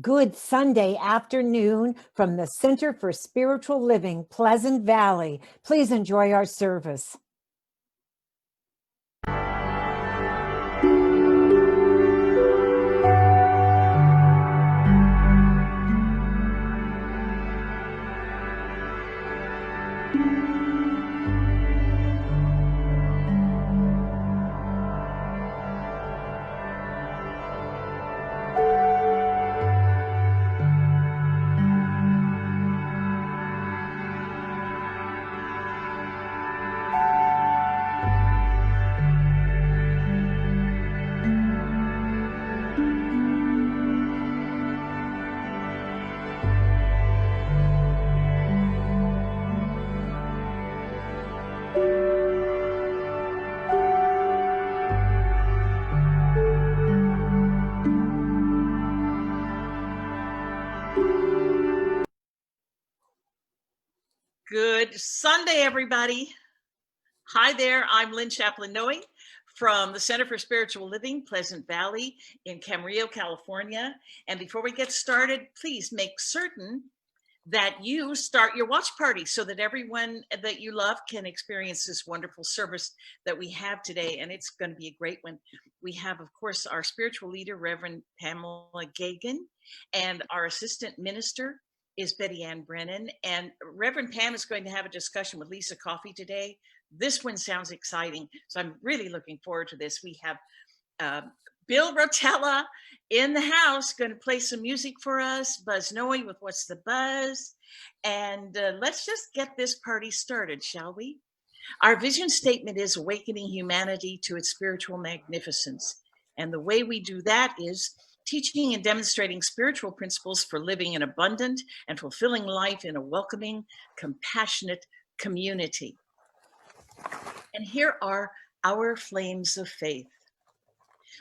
Good Sunday afternoon from the Center for Spiritual Living, Pleasant Valley. Please enjoy our service. Good Sunday, everybody. Hi there, I'm Lynn Chaplin-Noe from the Center for Spiritual Living, Pleasant Valley in Camarillo, California. And before we get started, please make certain that you start your watch party so that everyone that you love can experience this wonderful service that we have today. And it's going to be a great one. We have, of course, our spiritual leader, Reverend Pamella Geagan, and our assistant minister is Betty Ann Brennan. And Reverend Pam is going to have a discussion with Lissa Coffey today. This one sounds exciting, so I'm really looking forward to this. We have Bill Rotella in the house, going to play some music for us, Buzz Noe with What's the Buzz? And let's just get this party started, shall we? Our vision statement is awakening humanity to its spiritual magnificence. And the way we do that is teaching and demonstrating spiritual principles for living an abundant and fulfilling life in a welcoming, compassionate community. And here are our flames of faith.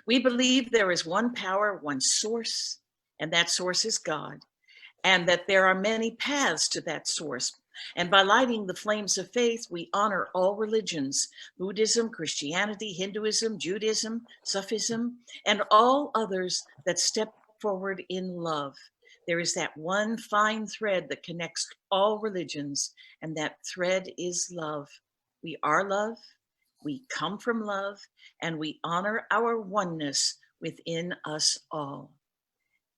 We believe there is one power, one source, and that source is God, and that there are many paths to that source. And by lighting the flames of faith, we honor all religions, Buddhism, Christianity, Hinduism, Judaism, Sufism, and all others that step forward in love. There is that one fine thread that connects all religions, and that thread is love. We are love, we come from love, and we honor our oneness within us all.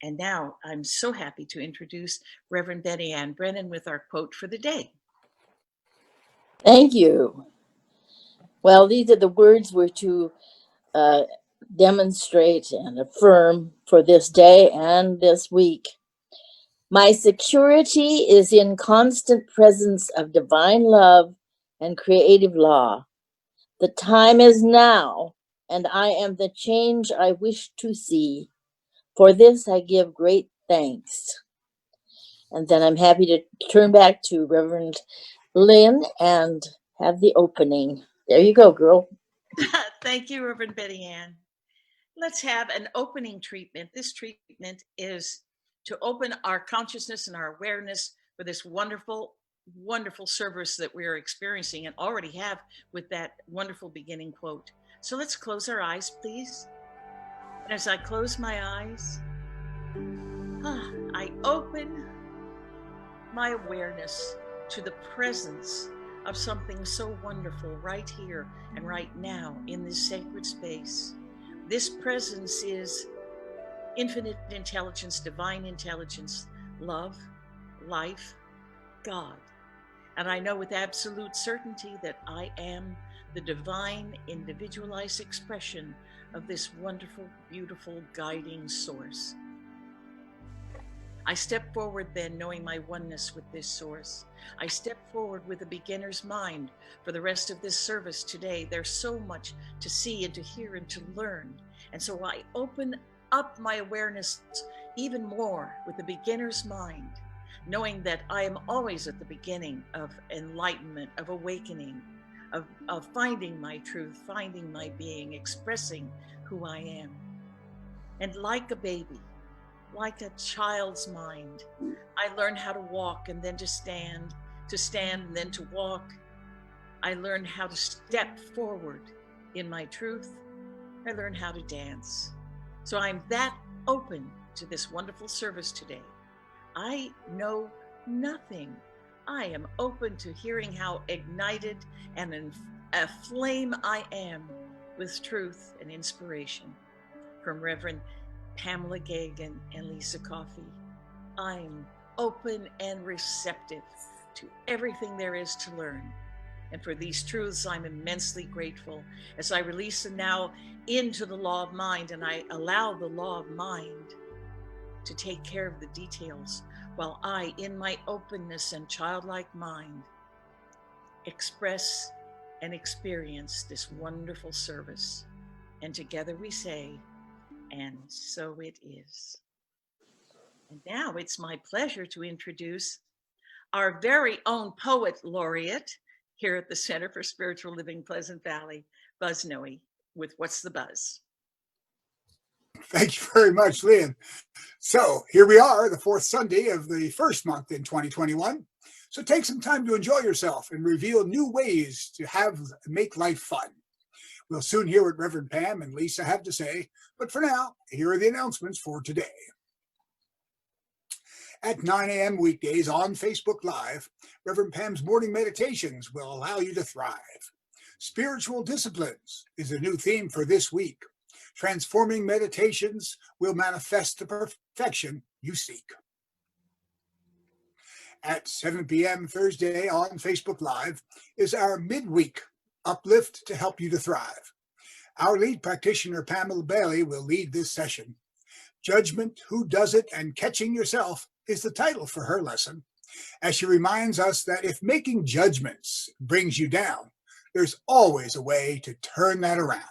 And now I'm so happy to introduce Reverend Betty Ann Brennan with our quote for the day. Thank you. Well, these are the words we're to demonstrate and affirm for this day and this week. My security is in constant presence of divine love and creative law. The time is now, and I am the change I wish to see. For this I give great thanks. And then I'm happy to turn back to Reverend Lynn and have the opening. There you go, girl. Thank you, Reverend Betty Ann. Let's have an opening treatment. This treatment is to open our consciousness and our awareness for this wonderful, wonderful service that we are experiencing and already have with that wonderful beginning quote. So let's close our eyes, please. And as I close my eyes, I open my awareness to the presence of something so wonderful right here and right now in this sacred space. This presence is infinite intelligence, divine intelligence, love, life, God. And I know with absolute certainty that I am the divine individualized expression of this wonderful, beautiful guiding source. I step forward then knowing my oneness with this source. I step forward with a beginner's mind for the rest of this service today. There's so much to see and to hear and to learn. And so I open up my awareness even more with a beginner's mind, knowing that I am always at the beginning of enlightenment, of awakening, of finding my truth, finding my being, expressing who I am. And like a baby, like a child's mind, I learn how to walk and then to stand and then to walk. I learn how to step forward In my truth, I learn how to dance. So I'm that open to this wonderful service today. I know nothing. I am open to hearing how ignited and aflame I am with truth and inspiration. From Reverend Pamella Geagan and Lissa Coffey, I'm open and receptive to everything there is to learn. And for these truths, I'm immensely grateful as I release them now into the law of mind, and I allow the law of mind to take care of the details while I, in my openness and childlike mind, express and experience this wonderful service. And together we say, and so it is. And now it's my pleasure to introduce our very own poet laureate here at the Center for Spiritual Living Pleasant Valley, Buzz Noe, with What's the Buzz? Thank you very much, Lynn. So here we are, the fourth Sunday of the first month in 2021. So take some time to enjoy yourself and reveal new ways to make life fun. We'll soon hear what Reverend Pam and Lissa have to say, but for now, here are the announcements for today. At 9 a.m. weekdays on Facebook Live, Reverend Pam's morning meditations will allow you to thrive. Spiritual disciplines is a new theme for this week. Transforming meditations will manifest the perfection you seek. At 7 p.m. Thursday on Facebook Live is our midweek uplift to help you to thrive. Our lead practitioner, Pamella Bailey, will lead this session. Judgment, Who Does It, and Catching Yourself is the title for her lesson, as she reminds us that if making judgments brings you down, there's always a way to turn that around.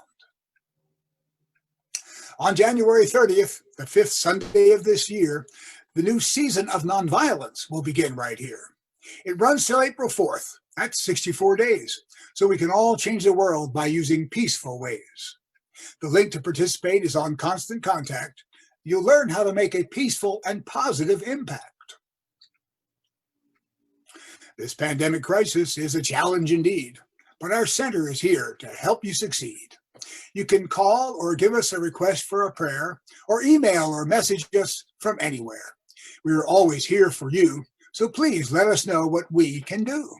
On January 30th, the fifth Sunday of this year, the new season of nonviolence will begin right here. It runs till April 4th. That's 64 days. So we can all change the world by using peaceful ways. The link to participate is on Constant Contact. You'll learn how to make a peaceful and positive impact. This pandemic crisis is a challenge indeed, but our center is here to help you succeed. You can call or give us a request for a prayer, or email or message us from anywhere. We are always here for you, so please let us know what we can do.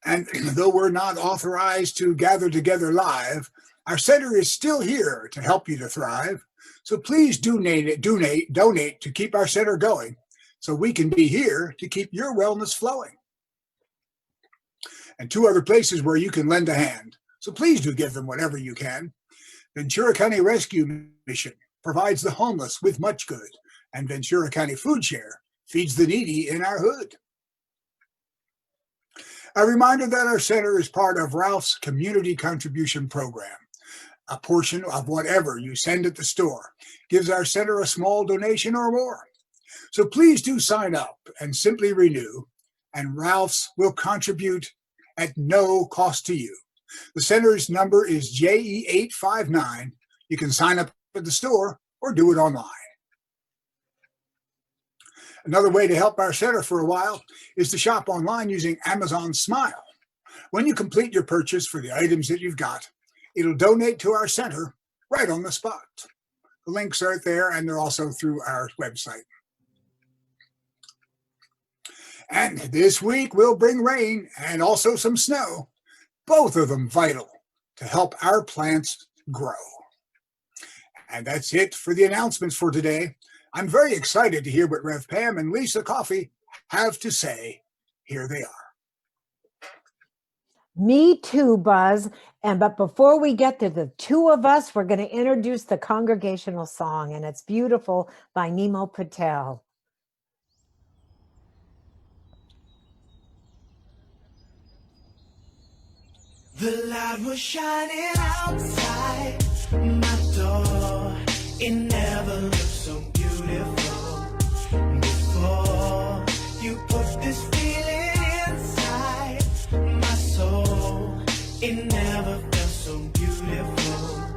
And though we're not authorized to gather together live, our center is still here to help you to thrive. So please donate to keep our center going, so we can be here to keep your wellness flowing. And two other places where you can lend a hand, so please do give them whatever you can. Ventura County Rescue Mission provides the homeless with much good, and Ventura County Food Share feeds the needy in our hood. A reminder that our center is part of Ralph's Community Contribution Program. A portion of whatever you send at the store gives our center a small donation or more. So please do sign up and simply renew, and Ralph's will contribute at no cost to you. The center's number is JE859. You can sign up at the store or do it online. Another way to help our center for a while is to shop online using Amazon Smile. When you complete your purchase for the items that you've got, it'll donate to our center right on the spot. The links are there, and they're also through our website. And this week we'll bring rain and also some snow, both of them vital to help our plants grow. And that's it for the announcements for today. I'm very excited to hear what Rev Pam and Lissa Coffey have to say. Here they are. Me too, Buzz. But before we get to the two of us, we're going to introduce the congregational song, and it's Beautiful by Nemo Patel. The light was shining outside my door. It never looked so beautiful before. You put this feeling inside my soul. It never felt so beautiful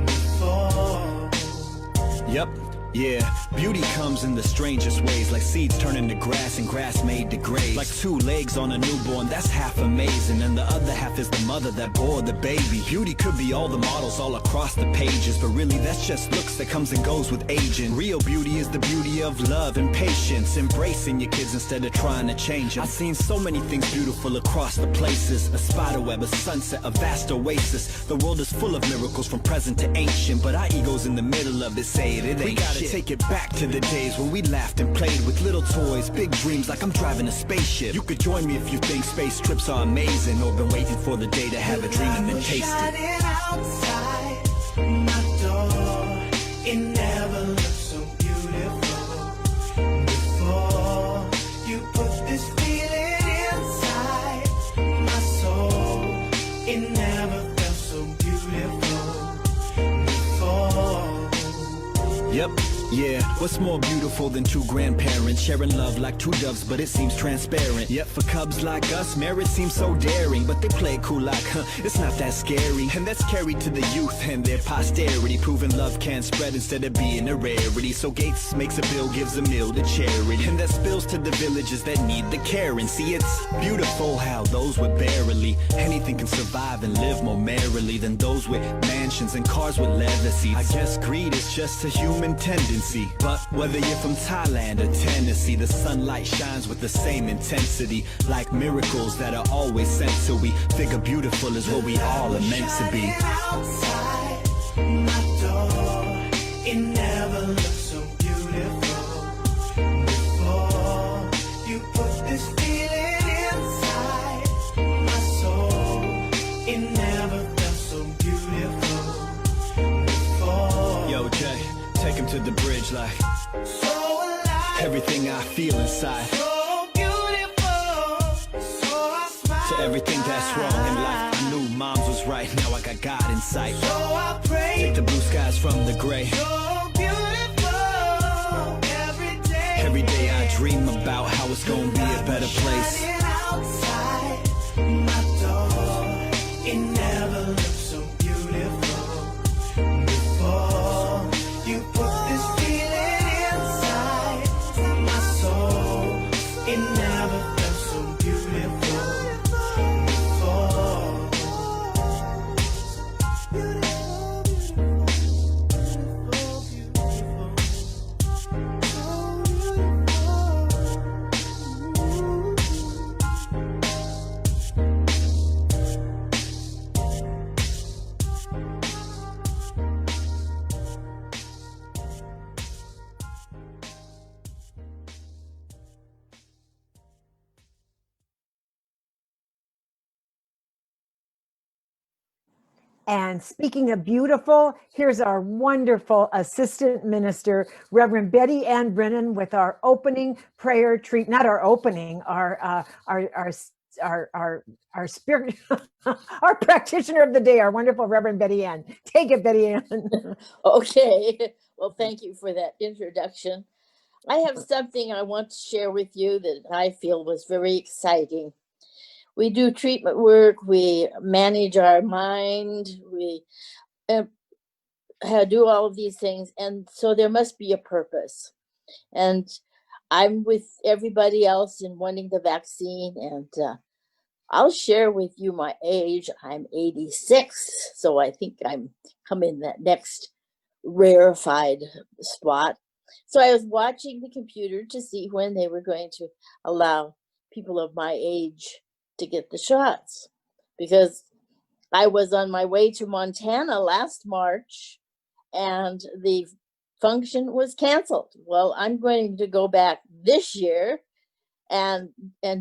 before. Yeah, beauty comes in the strangest ways, like seeds turn into grass and grass made degrade. Like 2 legs on a newborn, that's half amazing, and the other half is the mother that bore the baby. Beauty could be all the models all across the pages, but really that's just looks that comes and goes with aging. Real beauty is the beauty of love and patience, embracing your kids instead of trying to change them. I've seen so many things beautiful across the places, a spider web, a sunset, a vast oasis. The world is full of miracles from present to ancient, but our egos in the middle of it say it ain't. We gotta take it back to the days when we laughed and played with little toys, big dreams like I'm driving a spaceship. You could join me if you think space trips are amazing, or been waiting for the day to have a dream and then taste it. Outside my door, it never looked so beautiful before you put this feeling inside my soul. It never felt so beautiful before. Yep, yeah, what's more beautiful than 2 grandparents sharing love like 2 doves, but it seems transparent. Yet for cubs like us, marriage seems so daring, but they play it cool like, it's not that scary. And that's carried to the youth and their posterity, proving love can spread instead of being a rarity. So Gates makes a bill, gives a meal to charity, and that spills to the villages that need the care. And see, it's beautiful how those with barely anything can survive and live more merrily than those with mansions and cars with leather seats. I guess greed is just a human tendency, but whether you're from Thailand or Tennessee, the sunlight shines with the same intensity, like miracles that are always sent. So we figure beautiful is what we all are meant to be. Outside my door, it never looked so beautiful before you put this feeling inside my soul. It never felt so beautiful before. Yo, Jay, take him to the bridge like So alive, everything I feel inside. so beautiful, so I smile. To everything that's wrong in life, I knew mom's was right, now I got God in sight. So I pray, Take the blue skies from the gray. so beautiful every day. Every day I dream about how it's gonna be a better place. Shining outside my door, it never looked so beautiful before you put this feeling inside my soul. It never felt so beautiful before. And speaking of beautiful, here's our wonderful assistant minister, Reverend Betty Ann Brennan, with our opening prayer treat. Not our opening, our spirit, our practitioner of the day, our wonderful Reverend Betty Ann. Take it, Betty Ann. Okay, well, thank you for that introduction. I have something I want to share with you that I feel was very exciting. We do treatment work, we manage our mind, we do all of these things, and so there must be a purpose. And I'm with everybody else in wanting the vaccine, and I'll share with you my age. I'm 86, so I think I'm coming in that next rarefied spot. So I was watching the computer to see when they were going to allow people of my age to get the shots, because I was on my way to Montana last March and the function was canceled. Well, I'm going to go back this year and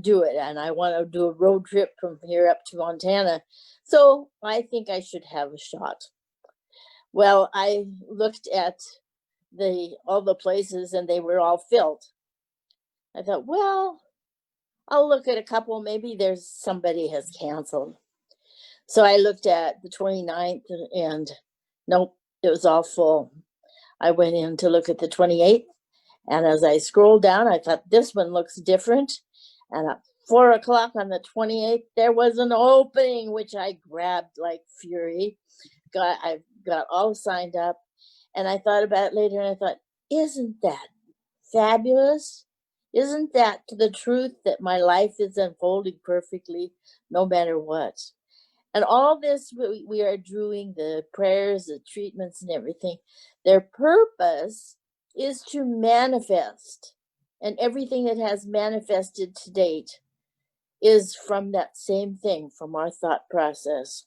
do it, and I want to do a road trip from here up to Montana, so I think I should have a shot. Well, I looked at all the places and they were all filled. I thought, well, I'll look at a couple, maybe there's somebody has canceled. So I looked at the 29th and nope, it was all full. I went in to look at the 28th, and as I scrolled down, I thought this one looks different. And at 4 o'clock on the 28th, there was an opening, which I grabbed like fury. I got all signed up, and I thought about it later, and I thought, Isn't that fabulous? Isn't that the truth that my life is unfolding perfectly no matter what? And all this we are doing, the prayers, the treatments, and everything, their purpose is to manifest. And everything that has manifested to date is from that same thing, from our thought process.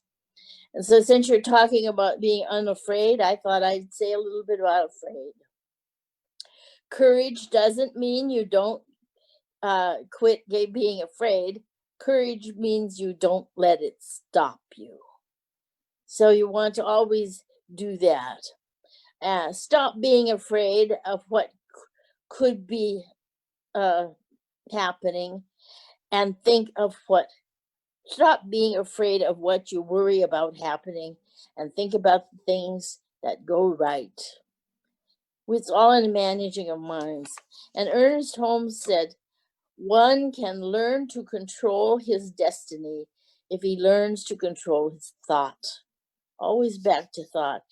And so, since you're talking about being unafraid, I thought I'd say a little bit about afraid. Courage doesn't mean you don't quit being afraid. Courage means you don't let it stop you. So you want to always do that. Stop being afraid of what could be happening, and think of what. Stop being afraid of what you worry about happening, and think about the things that go right. It's all in managing of minds. And Ernest Holmes said, one can learn to control his destiny if he learns to control his thought. Always back to thought.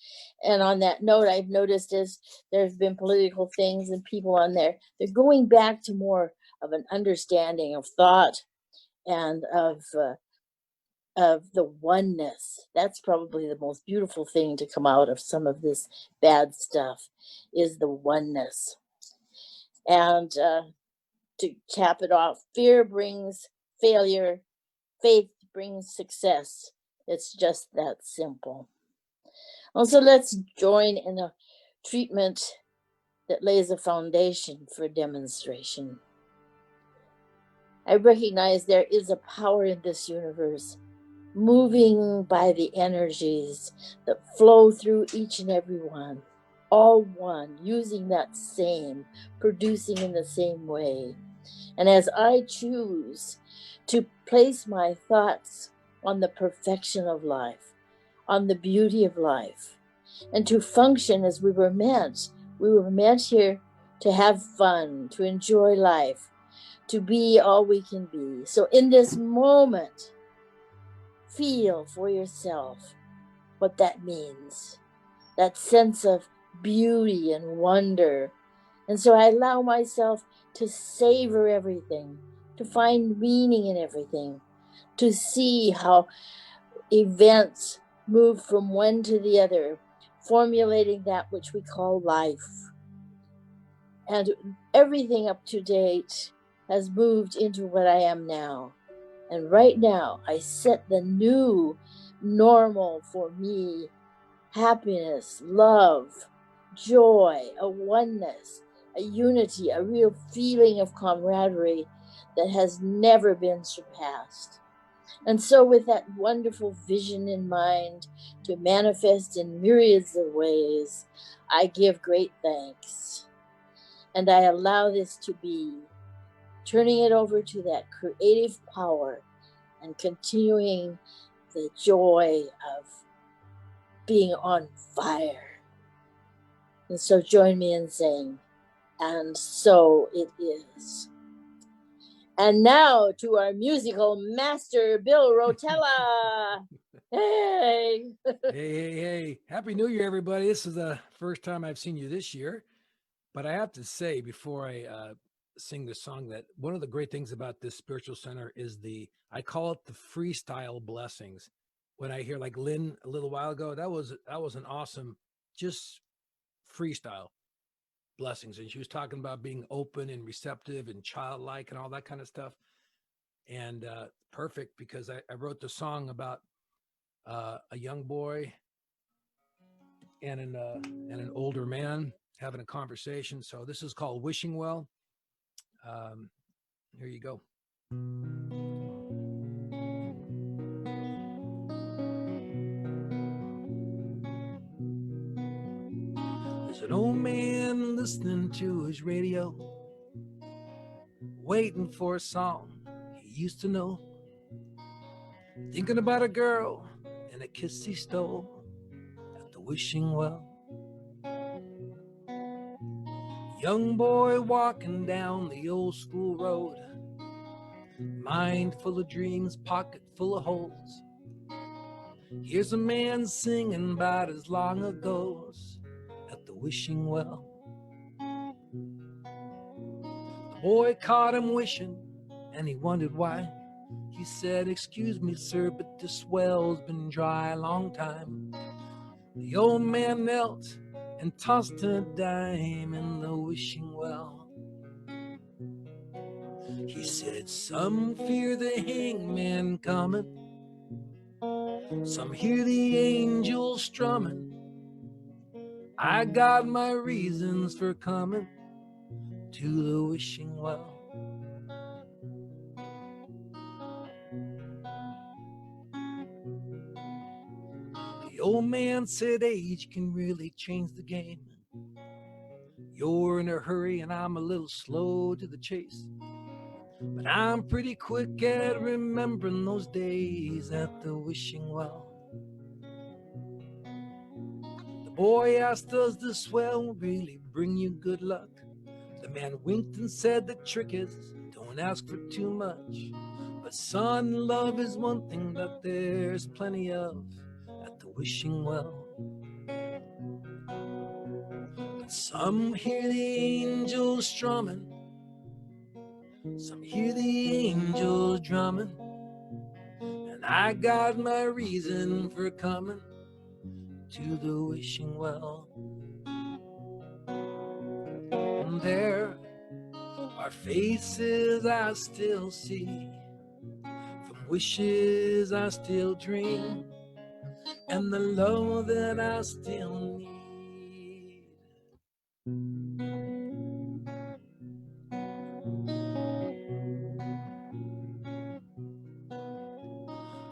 And on that note, I've noticed as there's been political things and people on there, they're going back to more of an understanding of thought and of the oneness. That's probably the most beautiful thing to come out of some of this bad stuff, is the oneness. And to cap it off, fear brings failure, faith brings success. It's just that simple. Also, let's join in a treatment that lays a foundation for demonstration. I recognize there is a power in this universe, moving by the energies that flow through each and every one, all one, using that same, producing in the same way. And as I choose to place my thoughts on the perfection of life, on the beauty of life, and to function as we were meant here to have fun, to enjoy life, to be all we can be. So in this moment, feel for yourself what that means, that sense of beauty and wonder. And so I allow myself to savor everything, to find meaning in everything, to see how events move from one to the other, formulating that which we call life. And everything up to date has moved into what I am now. And right now, I set the new normal for me: happiness, love, joy, a oneness, a unity, a real feeling of camaraderie that has never been surpassed. And so, with that wonderful vision in mind to manifest in myriads of ways, I give great thanks. And I allow this to be, turning it over to that creative power and continuing the joy of being on fire. And so join me in saying, and so it is. And now to our musical master, Bill Rotella. Hey. Hey. Happy New Year, everybody. This is the first time I've seen you this year. But I have to say, before I sing this song, that one of the great things about this spiritual center is I call it the freestyle blessings. When I hear like Lynn a little while ago, that was an awesome, just freestyle blessings. And she was talking about being open and receptive and childlike and all that kind of stuff. And perfect, because I wrote the song about a young boy and an older man having a conversation. So this is called Wishing Well. Here you go. There's an old man listening to his radio, waiting for a song he used to know, thinking about a girl and a kiss he stole at the wishing well. Young boy walking down the old school road, mind full of dreams, pocket full of holes. Here's a man singing about his long ago's at the wishing well. Boy caught him wishing, and he wondered why. He said, "Excuse me, sir, but this well's been dry a long time." The old man knelt and tossed a dime in the wishing well. He said, "Some fear the hangman coming, some hear the angels strumming. I got my reasons for coming to the wishing well." The old man said, "Age can really change the game. You're in a hurry and I'm a little slow to the chase. But I'm pretty quick at remembering those days at the wishing well." The boy asked, "Does this well really bring you good luck?" The man winked and said, "The trick is, don't ask for too much. But son, love is one thing that there's plenty of at the wishing well." But some hear the angels strumming, some hear the angels drumming, and I got my reason for coming to the wishing well. And there are faces I still see, from wishes I still dream, and the love that I still need.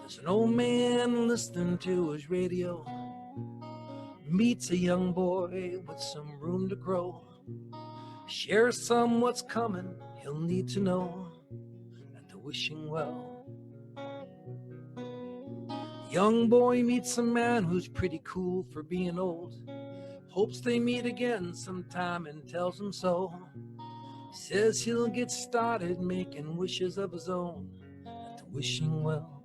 There's an old man listening to his radio, meets a young boy with some room to grow. Share some what's coming, he'll need to know at the wishing well. Young boy meets a man who's pretty cool for being old. Hopes they meet again sometime and tells him so. Says he'll get started making wishes of his own at the wishing well.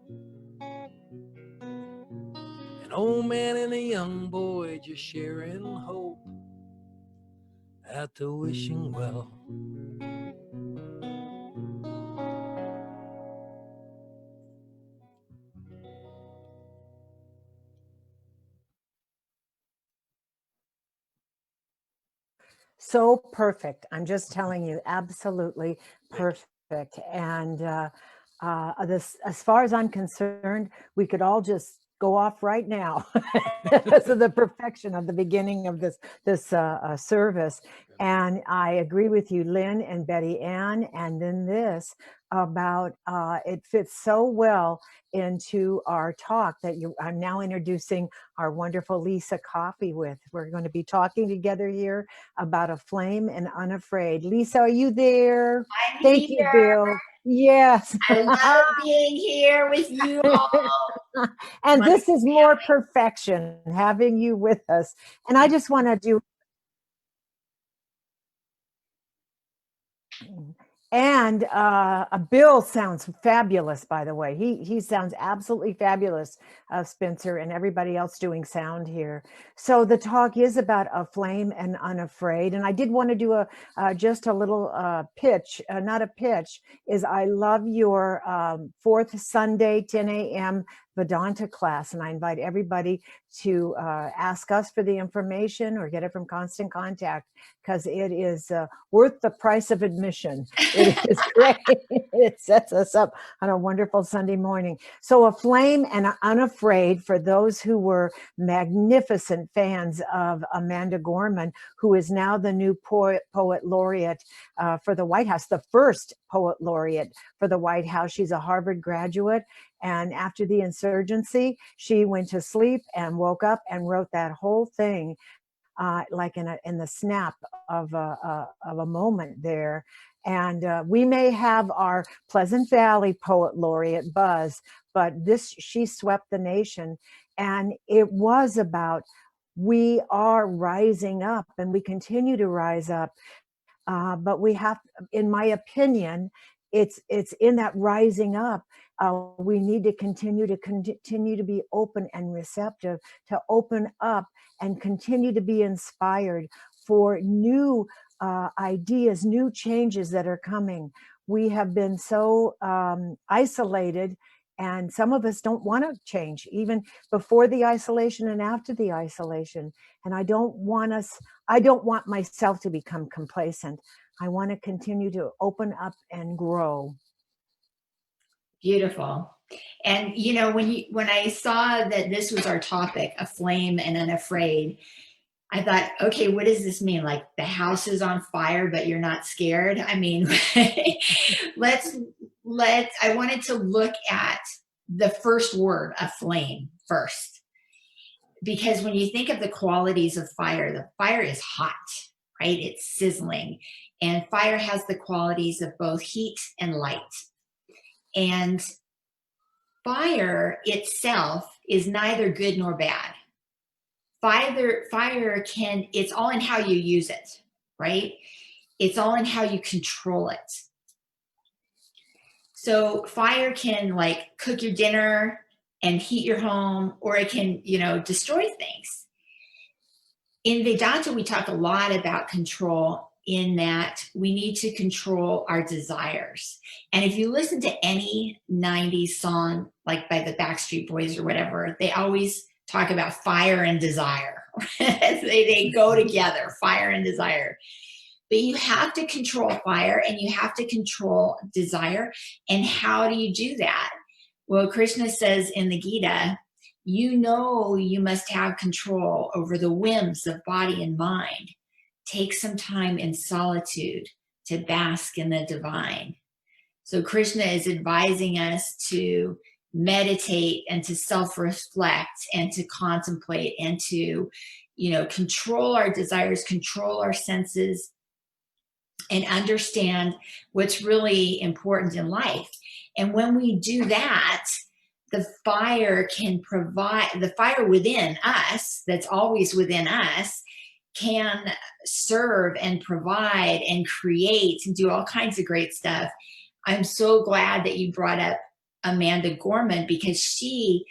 An old man and a young boy just sharing hope at the wishing well. So perfect. I'm just telling you, absolutely perfect. And this, as far as I'm concerned, we could all just go off right now because of the perfection of the beginning of this service. And I agree with you, Lynn and Betty Ann, and then this about it fits so well into our talk that I'm now introducing our wonderful Lissa Coffey with. We're going to be talking together here about Aflame and Unafraid. Lissa, are you there? I'm Thank here. you, Bill. Yes. I love being here with you all. And this is more perfection, having you with us. And I just want to do. And Bill sounds fabulous, by the way. He sounds absolutely fabulous, Spencer, and everybody else doing sound here. So the talk is about Aflame and Unafraid. And I did want to do just a little pitch, not a pitch, is I love your fourth Sunday, 10 a.m. Vedanta class. And I invite everybody to ask us for the information or get it from Constant Contact, because it is worth the price of admission. It is great. It sets us up on a wonderful Sunday morning. So Aflame and Unafraid, for those who were magnificent fans of Amanda Gorman, who is now the new poet laureate for the White House, the first poet laureate for the White House. She's a Harvard graduate. And after the insurgency, she went to sleep and woke up and wrote that whole thing like in the snap of a moment there. And we may have our Pleasant Valley Poet Laureate buzz, but she swept the nation. And it was about, we are rising up and we continue to rise up. But we have, in my opinion, it's in that rising up. We need to continue to be open and receptive, to open up and continue to be inspired for new ideas, new changes that are coming. We have been so isolated, and some of us don't want to change, even before the isolation and after the isolation. And I don't want myself to become complacent. I want to continue to open up and grow. Beautiful. And you know, when I saw that this was our topic, Aflame and Unafraid, I thought, okay, what does this mean? Like the house is on fire, but you're not scared? I mean, I wanted to look at the first word, aflame, first. Because when you think of the qualities of fire, the fire is hot, right? It's sizzling. And fire has the qualities of both heat and light. And fire itself is neither good nor bad. Fire it's all in how you use it, right? It's all in how you control it. So fire can like cook your dinner and heat your home, or it can, destroy things. In Vedanta, we talk a lot about control, in that we need to control our desires. And if you listen to any 90s song, like by the Backstreet Boys or whatever, they always talk about fire and desire. they go together, fire and desire. But you have to control fire and you have to control desire. And how do you do that? Well, Krishna says in the Gita, you must have control over the whims of body and mind. Take some time in solitude to bask in the divine. So Krishna is advising us to meditate and to self-reflect and to contemplate and to, control our desires, control our senses, and understand what's really important in life. And when we do that, the fire within us, that's always within us, can serve and provide and create and do all kinds of great stuff. I'm so glad that you brought up Amanda Gorman, because she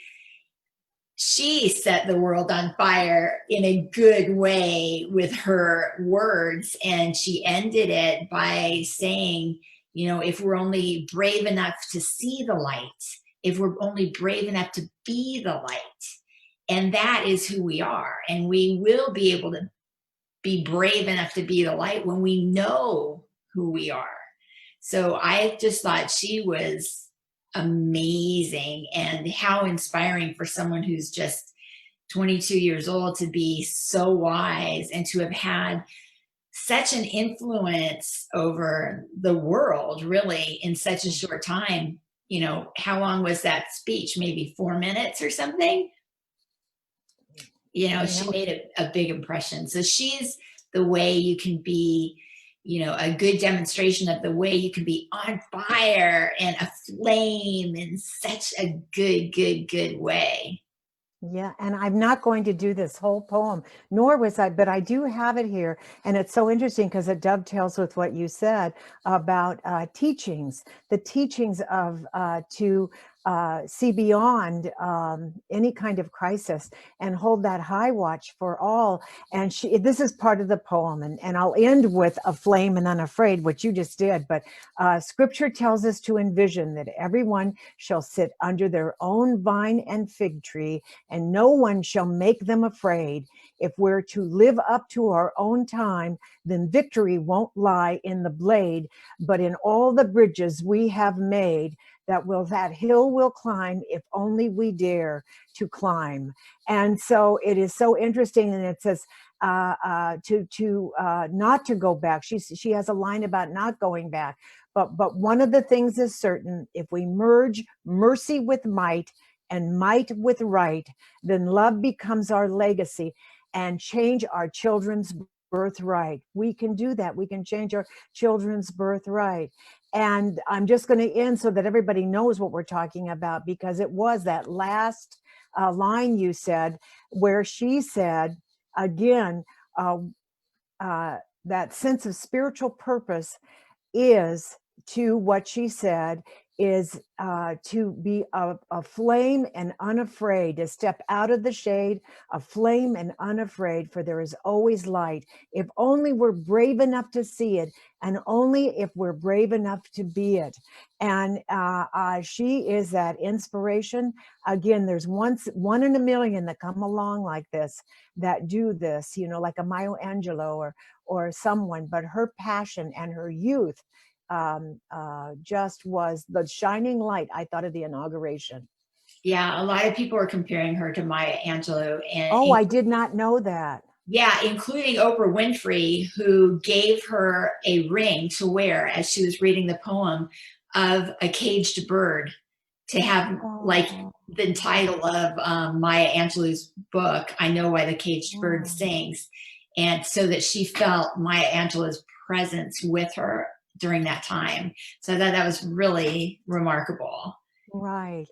set the world on fire in a good way with her words. And she ended it by saying, if we're only brave enough to see the light, if we're only brave enough to be the light, and that is who we are. And we will be able to be brave enough to be the light when we know who we are. So I just thought she was amazing, and how inspiring for someone who's just 22 years old to be so wise and to have had such an influence over the world, really, in such a short time. How long was that speech? Maybe 4 minutes or something? She made a big impression. So she's the way you can be, a good demonstration of the way you can be on fire and aflame in such a good way. Yeah, and I'm not going to do this whole poem, nor was I, but I do have it here. And it's so interesting because it dovetails with what you said about teachings, the teachings of to see beyond any kind of crisis and hold that high watch for all. And this is part of the poem, and I'll end with Aflame and Unafraid, which you just did. But scripture tells us to envision that everyone shall sit under their own vine and fig tree, and no one shall make them afraid. If we're to live up to our own time, then victory won't lie in the blade, but in all the bridges we have made. That hill will climb if only we dare to climb. And so it is so interesting. And it says not to go back. She has a line about not going back. But one of the things is certain: if we merge mercy with might and might with right, then love becomes our legacy and change our children's birthright. We can do that. We can change our children's birthright. And I'm just going to end so that everybody knows what we're talking about, because it was that last line you said, where she said, again, that sense of spiritual purpose is, to what she said, is to be aflame and unafraid, to step out of the shade, aflame and unafraid, for there is always light. If only we're brave enough to see it, and only if we're brave enough to be it. And she is that inspiration. Again, there's one in a million that come along like this, that do this, you know, like a Maya Angelou or someone, but her passion and her youth just was the shining light, I thought, of the inauguration. Yeah, a lot of people are comparing her to Maya Angelou. Oh, I did not know that. Yeah, including Oprah Winfrey, who gave her a ring to wear as she was reading the poem of a caged bird, to have like the title of Maya Angelou's book, I Know Why the Caged Bird Sings. And so that she felt Maya Angelou's presence with her during that time. So that was really remarkable. Right.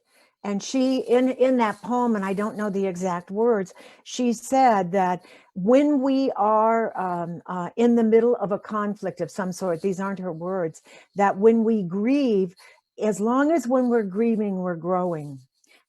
And she, in that poem, and I don't know the exact words, she said that when we are in the middle of a conflict of some sort, these aren't her words, that when we grieve, as long as when we're grieving, we're growing.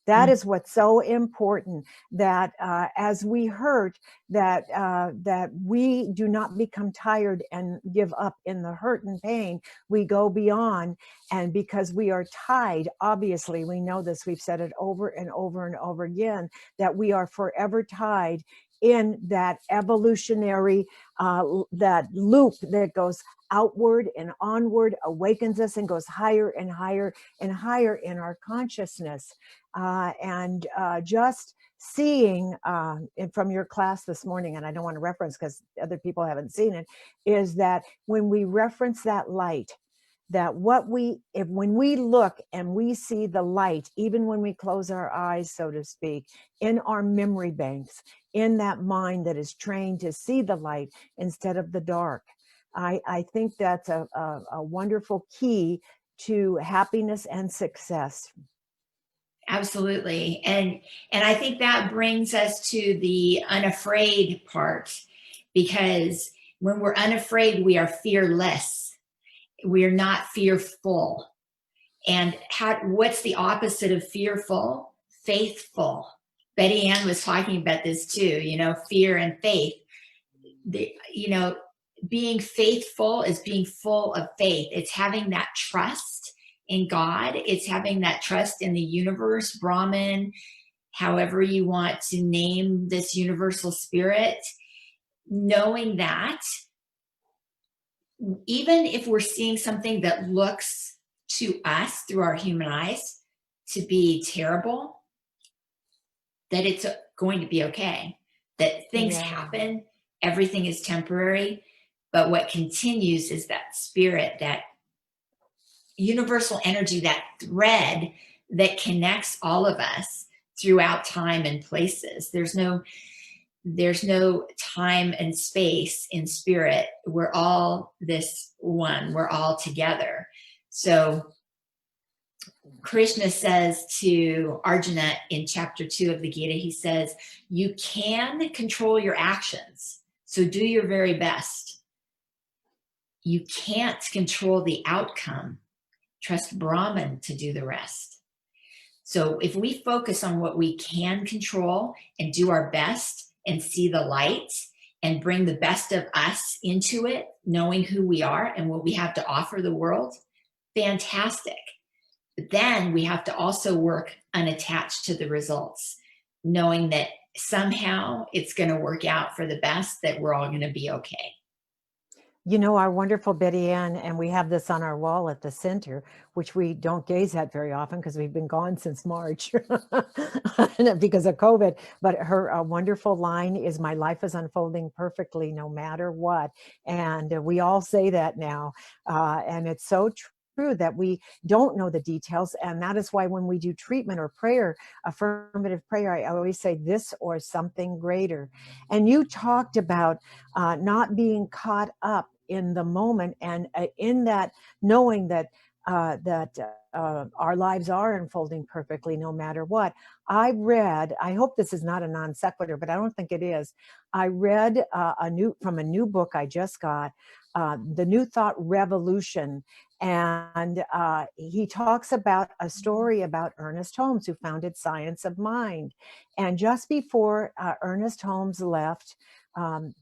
That is what's so important, that as we hurt, that we do not become tired and give up in the hurt and pain. We go beyond, and because we are tied, obviously, we know this, we've said it over and over and over again, that we are forever tied in that evolutionary, that loop that goes outward and onward, awakens us and goes higher and higher and higher in our consciousness. And just seeing from your class this morning, and I don't want to reference because other people haven't seen it, is that when we reference that light, that when we look and we see the light, even when we close our eyes, so to speak, in our memory banks, in that mind that is trained to see the light instead of the dark, I think that's a wonderful key to happiness and success. Absolutely. And I think that brings us to the unafraid part, because when we're unafraid, we are fearless. We're not fearful. And what's the opposite of fearful? Faithful. Betty Ann was talking about this too, you know, fear and faith. Being faithful is being full of faith. It's having that trust in God. It's having that trust in the universe, Brahman, however you want to name this universal spirit, knowing that even if we're seeing something that looks to us through our human eyes to be terrible, that it's going to be okay, that things happen, everything is temporary, but what continues is that spirit, that universal energy, that thread that connects all of us throughout time and places. There's no time and space in spirit. We're all this one. We're all together. So Krishna says to Arjuna in chapter 2 of the Gita, he says, you can control your actions, so do your very best. You can't control the outcome. Trust Brahman to do the rest. So if we focus on what we can control and do our best and see the light and bring the best of us into it, knowing who we are and what we have to offer the world, fantastic. But then we have to also work unattached to the results, knowing that somehow it's going to work out for the best, that we're all going to be okay. You know, our wonderful Betty Ann, and we have this on our wall at the center, which we don't gaze at very often because we've been gone since March because of COVID. But her wonderful line is, my life is unfolding perfectly no matter what. And we all say that now. And it's so true that we don't know the details. And that is why when we do treatment or prayer, affirmative prayer, I always say this or something greater. And you talked about not being caught up in the moment, and in that knowing that our lives are unfolding perfectly no matter what. I read, I hope this is not a non sequitur, but I don't think it is. I read from a new book I just got, The New Thought Revolution. And he talks about a story about Ernest Holmes, who founded Science of Mind. And just before Ernest Holmes left, and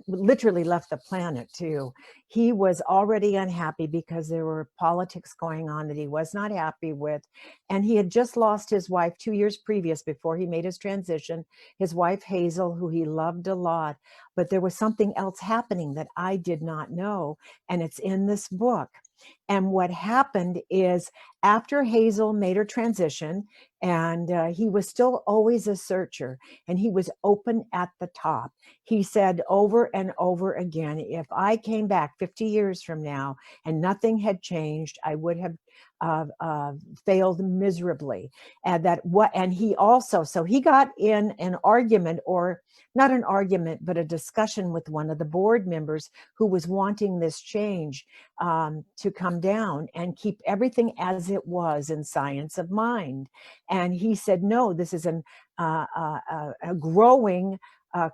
literally left the planet too, he was already unhappy because there were politics going on that he was not happy with. And he had just lost his wife 2 years previous before he made his transition, his wife Hazel, who he loved a lot. But there was something else happening that I did not know. And it's in this book. And what happened is, after Hazel made her transition, and he was still always a searcher, and he was open at the top. He said over and over again, if I came back 50 years from now and nothing had changed, I would have failed miserably. And he also, so he got in an argument, or not an argument, but a discussion with one of the board members who was wanting this change to come down and keep everything as it was in Science of Mind. And he said, no, this is a growing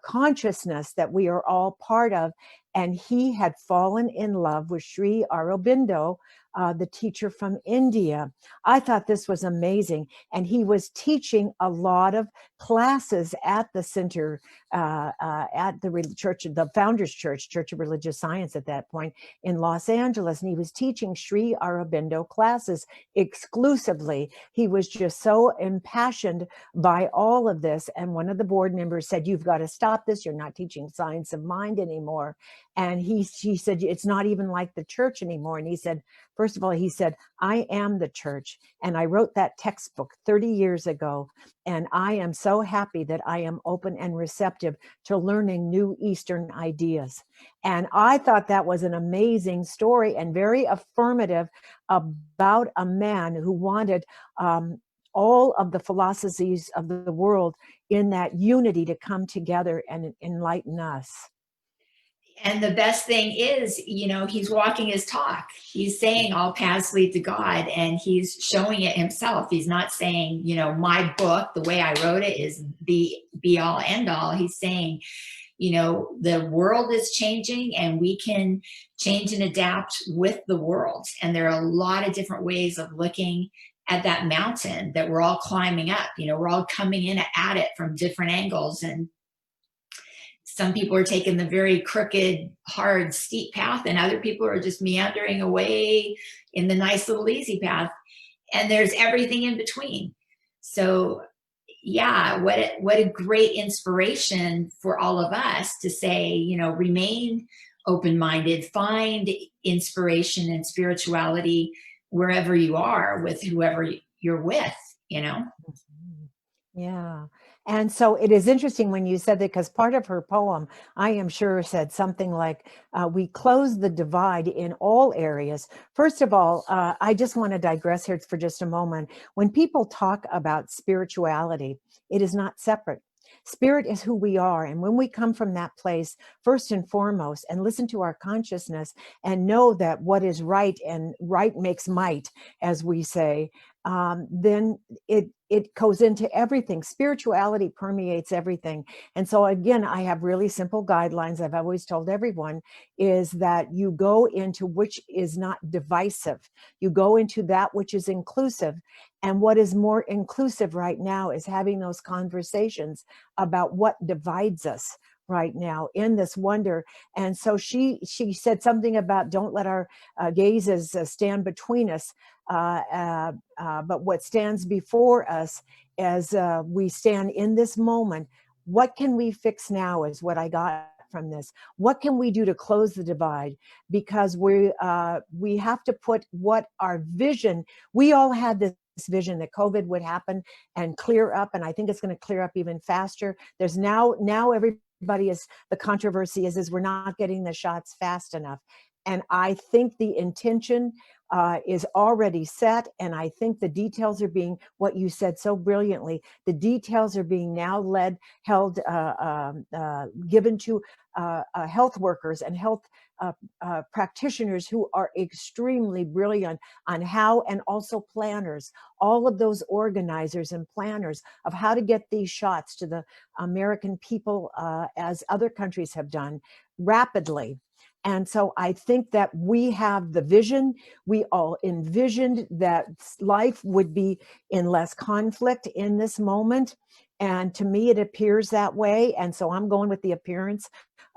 consciousness that we are all part of. And he had fallen in love with Sri Aurobindo, the teacher from India. I thought this was amazing. And he was teaching a lot of classes at the center, at the church, the Founders Church, Church of Religious Science at that point in Los Angeles. And he was teaching Sri Aurobindo classes exclusively. He was just so impassioned by all of this. And one of the board members said, you've got to stop this. You're not teaching Science of Mind anymore. And he said, it's not even like the church anymore. And he said, first of all, he said, I am the church. And I wrote that textbook 30 years ago. And I am so happy that I am open and receptive to learning new Eastern ideas. And I thought that was an amazing story and very affirmative about a man who wanted all of the philosophies of the world in that unity to come together and enlighten us. And the best thing is, he's walking his talk. He's saying all paths lead to God, and he's showing it himself. He's not saying, my book, the way I wrote it, is the be all end all. He's saying, the world is changing, and we can change and adapt with the world. And there are a lot of different ways of looking at that mountain that we're all climbing up. We're all coming in at it from different angles, and some people are taking the very crooked, hard, steep path, and other people are just meandering away in the nice little easy path. And there's everything in between. So yeah, what a great inspiration for all of us to say, remain open-minded, find inspiration and spirituality wherever you are, with whoever you're with, Yeah. And so it is interesting when you said that, because part of her poem, I am sure, said something like, we close the divide in all areas. First of all, I just want to digress here for just a moment. When people talk about spirituality, it is not separate. Spirit is who we are. And when we come from that place, first and foremost, and listen to our consciousness and know that what is right, and right makes might, as we say, then it goes into everything. Spirituality permeates everything. And so again, I have really simple guidelines I've always told everyone, is that you go into which is not divisive. You go into that which is inclusive. And what is more inclusive right now is having those conversations about what divides us right now in this wonder. And so she said something about, don't let our gazes stand between us, but what stands before us as we stand in this moment. What can we fix now is what I got from this. What can we do to close the divide? Because we have to put what our vision, we all had this vision that COVID would happen and clear up, and I think it's going to clear up even faster. There's now everybody is, the controversy is we're not getting the shots fast enough. And I think the intention is already set. And I think the details are being, what you said so brilliantly, the details are being now given to health workers and health practitioners who are extremely brilliant on how, and also planners, all of those organizers and planners of how to get these shots to the American people, as other countries have done, rapidly. And so I think that we have the vision. We all envisioned that life would be in less conflict in this moment. And to me, it appears that way. And so I'm going with the appearance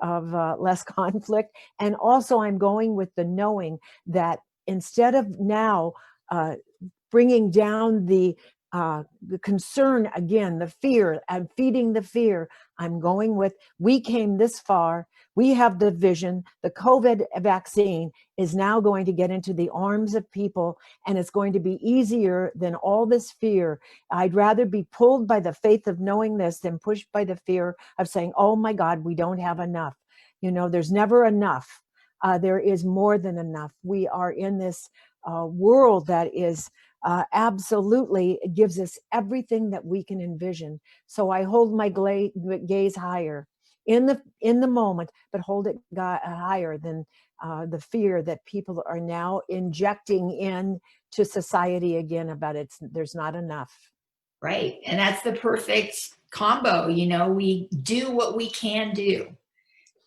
of less conflict. And also I'm going with the knowing that instead of now bringing down the concern again, the fear, and feeding the fear, I'm going with, we came this far, we have the vision, the COVID vaccine is now going to get into the arms of people, and it's going to be easier than all this fear. I'd rather be pulled by the faith of knowing this than pushed by the fear of saying, oh my God, we don't have enough. You know, there's never enough. There is more than enough. We are in this world that is absolutely gives us everything that we can envision. So I hold my gaze higher in the moment, but hold it higher than the fear that people are now injecting in to society again about there's not enough. Right. And that's the perfect combo. You know, we do what we can do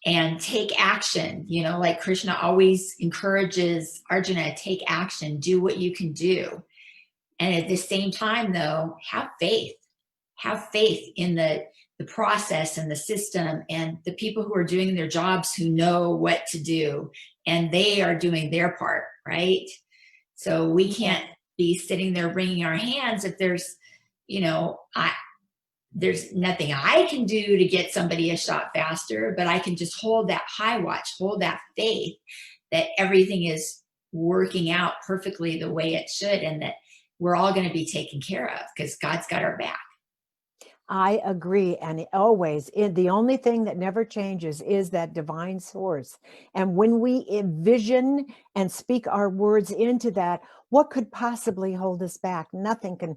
and take action. You know, like Krishna always encourages Arjuna, take action, do what you can do. And at the same time, though, have faith in the process and the system and the people who are doing their jobs, who know what to do, and they are doing their part, right? So we can't be sitting there wringing our hands if there's, you know, there's nothing I can do to get somebody a shot faster, but I can just hold that high watch, hold that faith that everything is working out perfectly the way it should, and that we're all going to be taken care of because God's got our back. I agree. And always, the only thing that never changes is that divine source. And when we envision and speak our words into that, what could possibly hold us back? Nothing can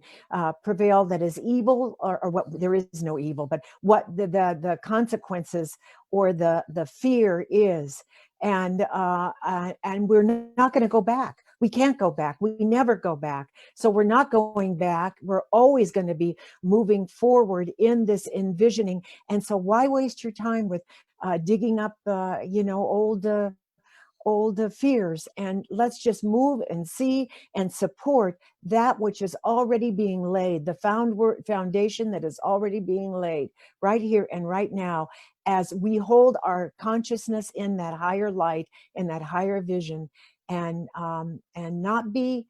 prevail that is evil, or what, there is no evil, but what the consequences or the fear is. And we're not going to go back. We can't go back. We never go back. So we're not going back. We're always going to be moving forward in this envisioning. And so why waste your time with digging up, old fears, and let's just move and see and support that which is already being laid, the foundation that is already being laid right here and right now, as we hold our consciousness in that higher light, in that higher vision, and not be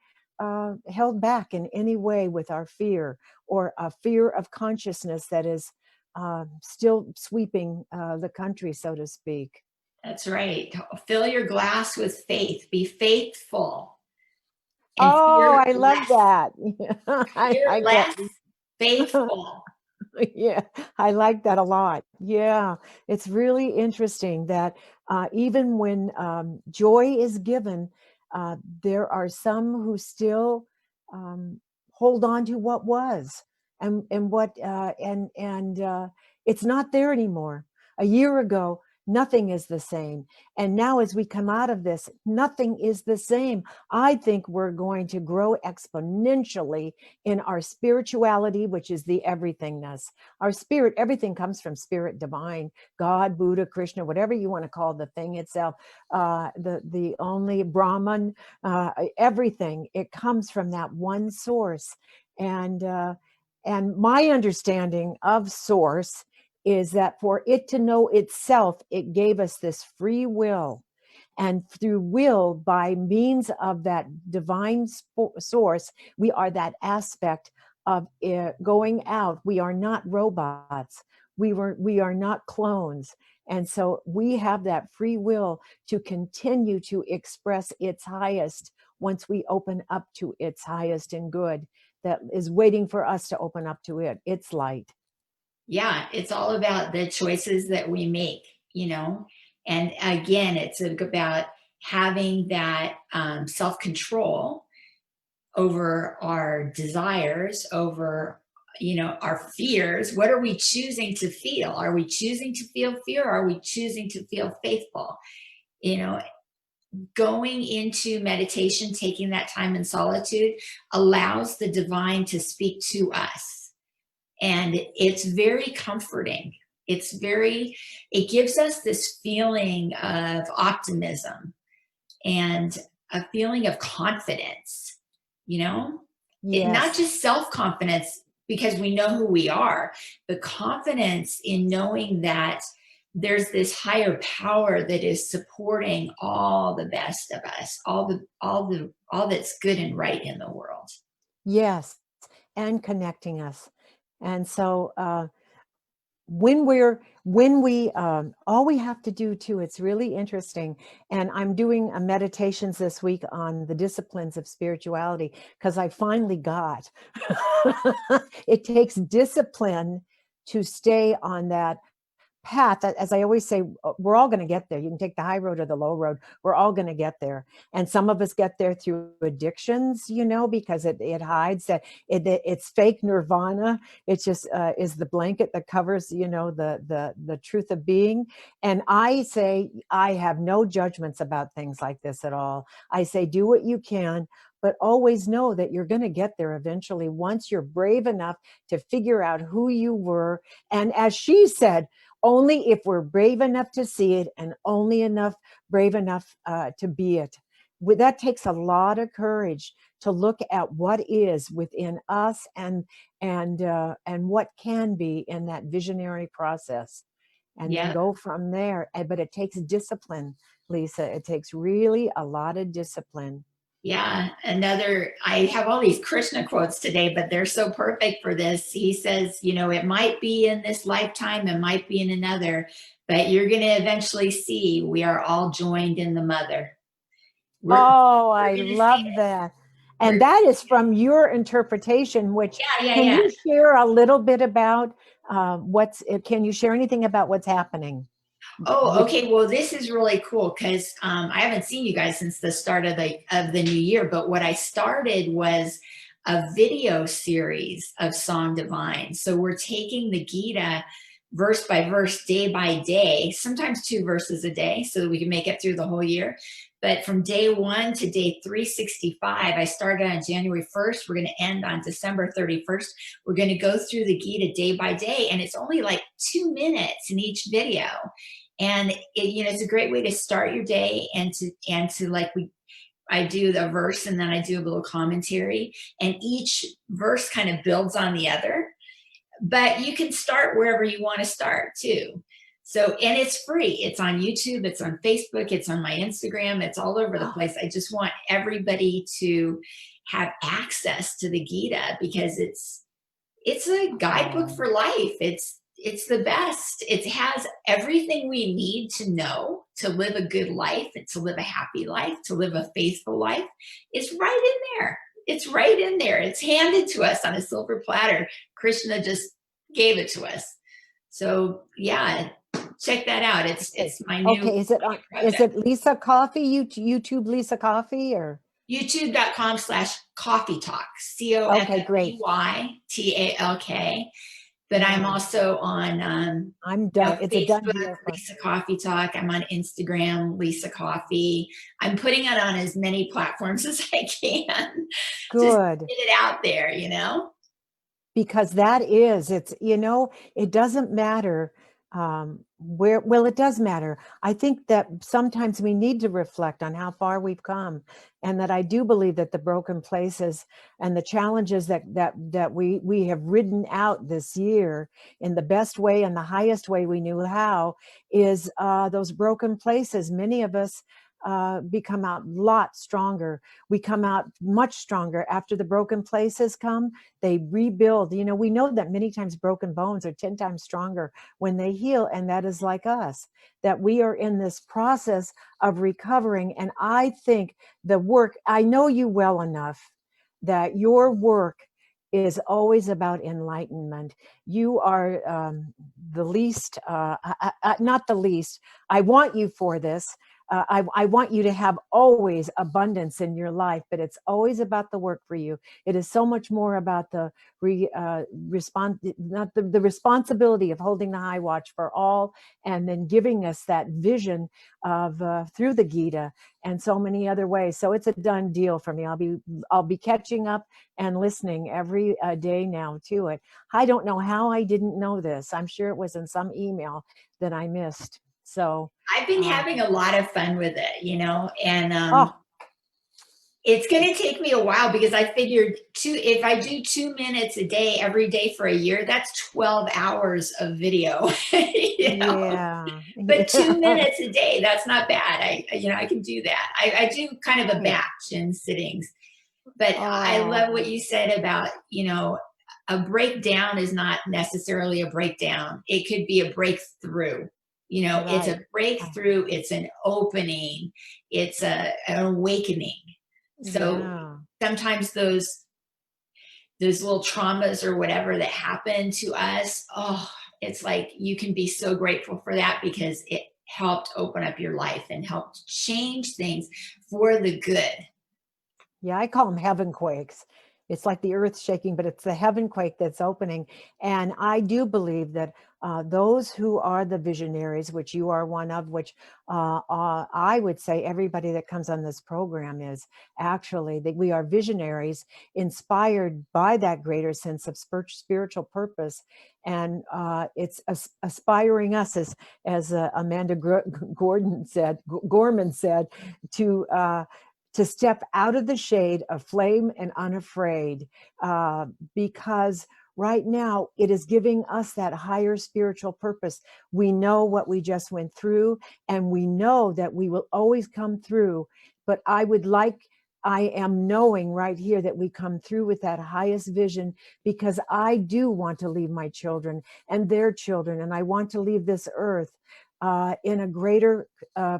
held back in any way with our fear, or a fear of consciousness that is still sweeping the country, so to speak. That's right. Fill your glass with faith. Be faithful. And I love that. Fear less, faithful. Yeah, I like that a lot. Yeah, it's really interesting that even when joy is given, there are some who still hold on to what was, and it's not there anymore. A year ago, nothing is the same. And now as we come out of this, nothing is the same. I think we're going to grow exponentially in our spirituality, which is the everythingness. Our spirit, everything comes from spirit divine, God, Buddha, Krishna, whatever you want to call the thing itself, the only Brahman, everything, it comes from that one source. And my understanding of source is that for it to know itself, it gave us this free will. And through will, by means of that divine source, we are that aspect of it going out. We are not robots. We are not clones. And so we have that free will to continue to express its highest once we open up to its highest and good that is waiting for us to open up to it, its light. Yeah, it's all about the choices that we make, you know. And again, it's about having that self-control over our desires, over, you know, our fears. What are we choosing to feel? Are we choosing to feel fear? Or are we choosing to feel faithful? You know, going into meditation, taking that time in solitude, allows the divine to speak to us. And it's very comforting. It gives us this feeling of optimism and a feeling of confidence, not Yes. just self-confidence because we know who we are, but confidence in knowing that there's this higher power that is supporting all the best of us, all that's good and right in the world. Yes. And connecting us. And so, when we all we have to do too, it's really interesting, and I'm doing a meditations this week on the disciplines of spirituality, because I finally got it takes discipline to stay on that path. As I always say, we're all going to get there. You can take the high road or the low road. We're all going to get there. And some of us get there through addictions, because it hides that it's fake nirvana. It just is the blanket that covers, the truth of being. And I say, I have no judgments about things like this at all. I say, do what you can, but always know that you're going to get there eventually once you're brave enough to figure out who you were. And as she said, only if we're brave enough to see it, and only brave enough to be it. That takes a lot of courage to look at what is within us and what can be in that visionary process, and then go from there. But it takes discipline, Lissa. It takes really a lot of discipline. Yeah, I have all these Krishna quotes today, but they're so perfect for this. He says, it might be in this lifetime, it might be in another, but you're going to eventually see we are all joined in the mother. I love that. And that is from your interpretation, which can you share a little bit about can you share anything about what's happening? Oh, okay. Well, this is really cool because I haven't seen you guys since the start of the new year. But what I started was a video series of Song Divine. So we're taking the Gita verse by verse, day by day, sometimes 2 verses a day, so that we can make it through the whole year. But from day 1 to day 365, I started on January 1st. We're going to end on December 31st. We're going to go through the Gita day by day, and it's only like 2 minutes in each video. And it's a great way to start your day, and to I do the verse and then I do a little commentary, and each verse kind of builds on the other. But you can start wherever you want to start too. So, and it's free. It's on YouTube, it's on Facebook, it's on my Instagram, it's all over the place. I just want everybody to have access to the Gita because it's a guidebook for life. It's the best. It has everything we need to know to live a good life and to live a happy life, to live a faithful life. It's right in there. It's right in there. It's handed to us on a silver platter. Krishna just gave it to us. So yeah, check that out. It's my new. Okay, is it Lissa Coffey? YouTube Lissa Coffey or? YouTube.com/Coffey Talk. Okay, great. COFFEYTALK. But I'm also on I'm done. It's a done Facebook, deal. Lissa Coffey Talk. I'm on Instagram, Lissa Coffey. I'm putting it on as many platforms as I can. Good. Just get it out there, Because it doesn't matter it does matter. I think that sometimes we need to reflect on how far we've come, and that I do believe that the broken places and the challenges that we have ridden out this year in the best way and the highest way we knew how is those broken places. Many of us become out a lot stronger. We come out much stronger after the broken places come. They rebuild. We know that many times broken bones are 10 times stronger when they heal, and that is like us, that we are in this process of recovering. And I think I know you well enough that your work is always about enlightenment. You are the least, not the least. I want you for this. I want you to have always abundance in your life, but it's always about the work for you. It is so much more about the the responsibility of holding the high watch for all, and then giving us that vision of through the Gita and so many other ways. So it's a done deal for me. I'll be catching up and listening every day now to it. I don't know how I didn't know this. I'm sure it was in some email that I missed. So I've been having a lot of fun with it, and oh, it's going to take me a while, because I figured if I do 2 minutes a day, every day for a year, that's 12 hours of video, yeah. but 2 minutes a day, that's not bad. I can do that. I do kind of a batch in sittings, but I love what you said about, a breakdown is not necessarily a breakdown. It could be a breakthrough. It's a breakthrough. It's an opening. It's an awakening. So sometimes those little traumas or whatever that happen to us, it's like you can be so grateful for that, because it helped open up your life and helped change things for the good. Yeah, I call them heaven quakes. It's like the earth shaking, but it's the heaven quake that's opening. And I do believe that those who are the visionaries, which you are one of, which I would say everybody that comes on this program is actually, that we are visionaries inspired by that greater sense of spiritual purpose. And it's aspiring us, as Amanda Gorman said, to step out of the shade of flame and unafraid, because right now it is giving us that higher spiritual purpose. We know what we just went through, and we know that we will always come through. But I am knowing right here that we come through with that highest vision, because I do want to leave my children and their children, and I want to leave this earth in a greater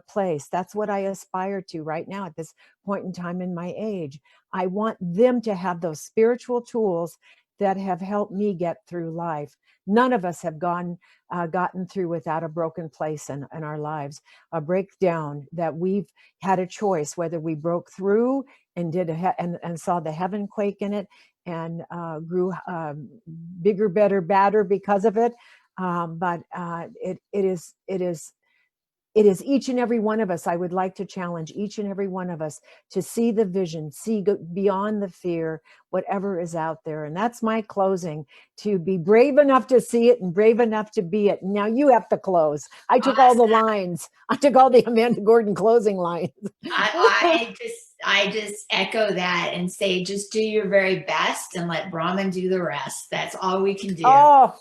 place. That's what I aspire to right now at this point in time in my age. I want them to have those spiritual tools that have helped me get through life. None of us have gotten through without a broken place in our lives, a breakdown that we've had a choice whether we broke through and and saw the heaven quake in it, and grew bigger, better, badder because of it. But it is each and every one of us. I would like to challenge each and every one of us to see the vision, beyond the fear, whatever is out there. And that's my closing, to be brave enough to see it and brave enough to be it. Now you have to close. I took all the lines. I took all the Amanda Gordon closing lines. I just echo that and say, just do your very best and let Brahman do the rest. That's all we can do. Oh,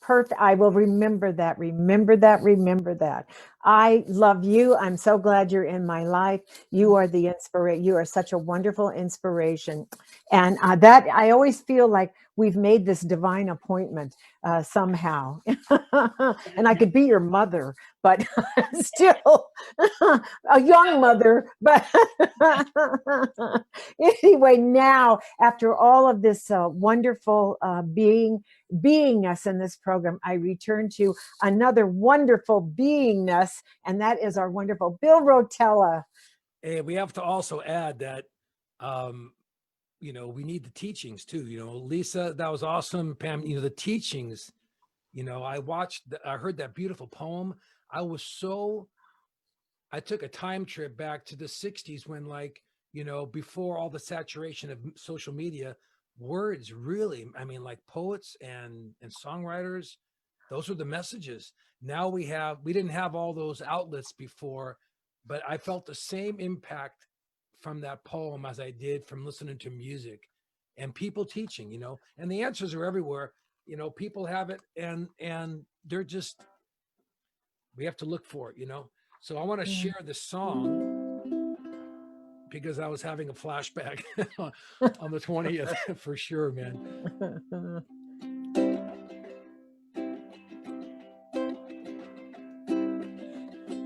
perfect. I will remember that. Remember that. I love you. I'm so glad you're in my life. You are the inspiration. You are such a wonderful inspiration. And that I always feel like we've made this divine appointment somehow. And I could be your mother, but still a young mother. But anyway, now after all of this wonderful beingness in this program, I return to another wonderful beingness, and that is our wonderful Bill Rotella. Hey, we have to also add that, we need the teachings too. Lissa, that was awesome. Pam, the teachings, I heard that beautiful poem. I took a time trip back to the 60s when, before all the saturation of social media, words really, like poets and songwriters, those were the messages. Now we didn't have all those outlets before, but I felt the same impact from that poem as I did from listening to music and people teaching, and the answers are everywhere. People have it, and they're just, we have to look for it, So I want to share this song because I was having a flashback on the 20th for sure, man.